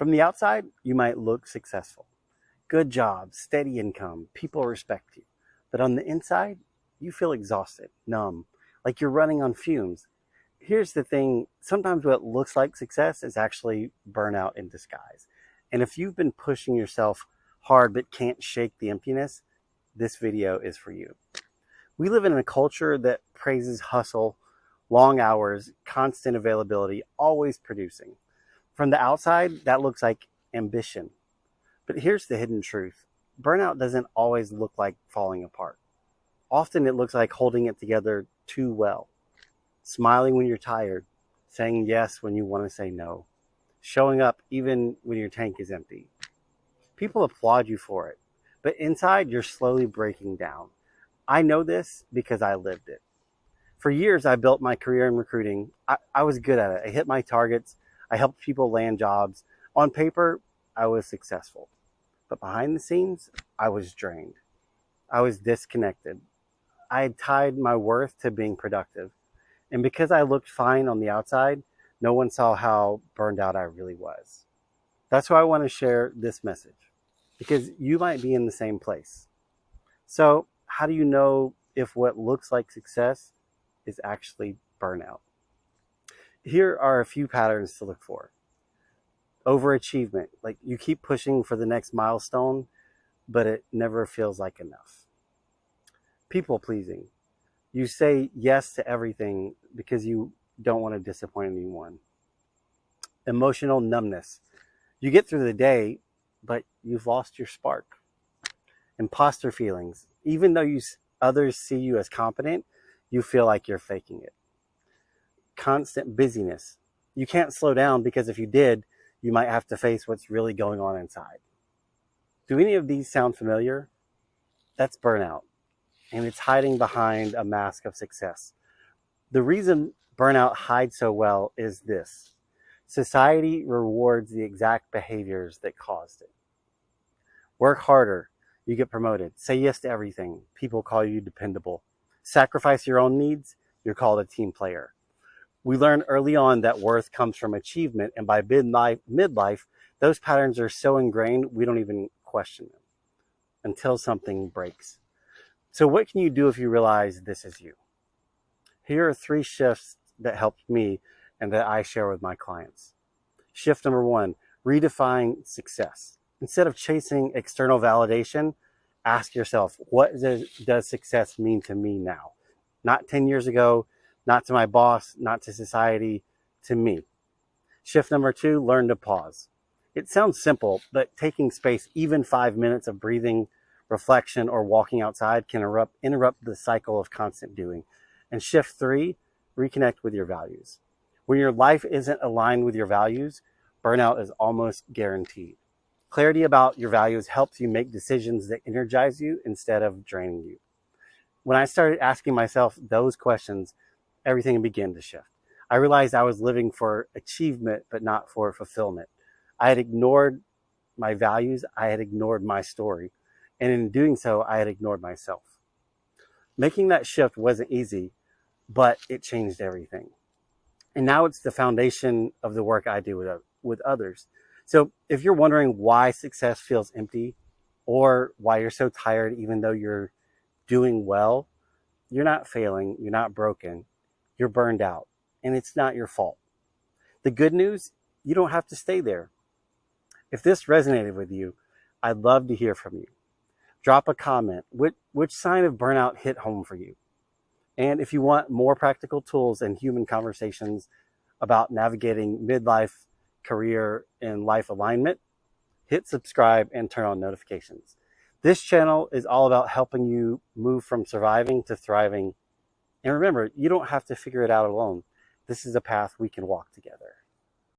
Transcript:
From the outside, you might look successful. Good job, steady income, people respect you. But on the inside, you feel exhausted, numb, like you're running on fumes. Here's the thing, sometimes what looks like success is actually burnout in disguise. And if you've been pushing yourself hard but can't shake the emptiness, this video is for you. We live in a culture that praises hustle, long hours, constant availability, always producing. From the outside, that looks like ambition. But here's the hidden truth. Burnout doesn't always look like falling apart. Often it looks like holding it together too well. Smiling when you're tired, saying yes when you want to say no, showing up even when your tank is empty. People applaud you for it, but inside you're slowly breaking down. I know this because I lived it. For years, I built my career in recruiting. I was good at it. I hit my targets. I helped people land jobs. On paper, I was successful. But behind the scenes, I was drained. I was disconnected. I had tied my worth to being productive. And because I looked fine on the outside, no one saw how burned out I really was. That's why I want to share this message, because you might be in the same place. So how do you know if what looks like success is actually burnout? Here are a few patterns to look for. Overachievement, like you keep pushing for the next milestone, but it never feels like enough. People pleasing. You say yes to everything because you don't want to disappoint anyone. Emotional numbness. You get through the day, but you've lost your spark. Imposter feelings. Even though others see you as competent, you feel like you're faking it. Constant busyness. You can't slow down because if you did, you might have to face what's really going on inside. Do any of these sound familiar? That's burnout, and it's hiding behind a mask of success. The reason burnout hides so well is this. Society rewards the exact behaviors that caused it. Work harder, you get promoted. Say yes to everything, people call you dependable. Sacrifice your own needs, you're called a team player. We learn early on that worth comes from achievement, and by midlife, those patterns are so ingrained we don't even question them until something breaks. So what can you do if you realize this is you? Here are 3 shifts that helped me and that I share with my clients. Shift number 1, redefine success. Instead of chasing external validation, ask yourself, what does success mean to me now? Not 10 years ago, not to my boss, not to society, to me. Shift number 2, learn to pause. It sounds simple, but taking space, even 5 minutes of breathing, reflection, or walking outside can interrupt the cycle of constant doing. And shift 3, reconnect with your values. When your life isn't aligned with your values, burnout is almost guaranteed. Clarity about your values helps you make decisions that energize you instead of draining you. When I started asking myself those questions, everything began to shift. I realized I was living for achievement, but not for fulfillment. I had ignored my values. I had ignored my story. And in doing so, I had ignored myself. Making that shift wasn't easy, but it changed everything. And now it's the foundation of the work I do with others. So if you're wondering why success feels empty or why you're so tired even though you're doing well, you're not failing, you're not broken, you're burned out, and it's not your fault. The good news, you don't have to stay there. If this resonated with you, I'd love to hear from you. Drop a comment. Which sign of burnout hit home for you? And if you want more practical tools and human conversations about navigating midlife, career, and life alignment, hit subscribe and turn on notifications. This channel is all about helping you move from surviving to thriving. And remember, you don't have to figure it out alone. This is a path we can walk together.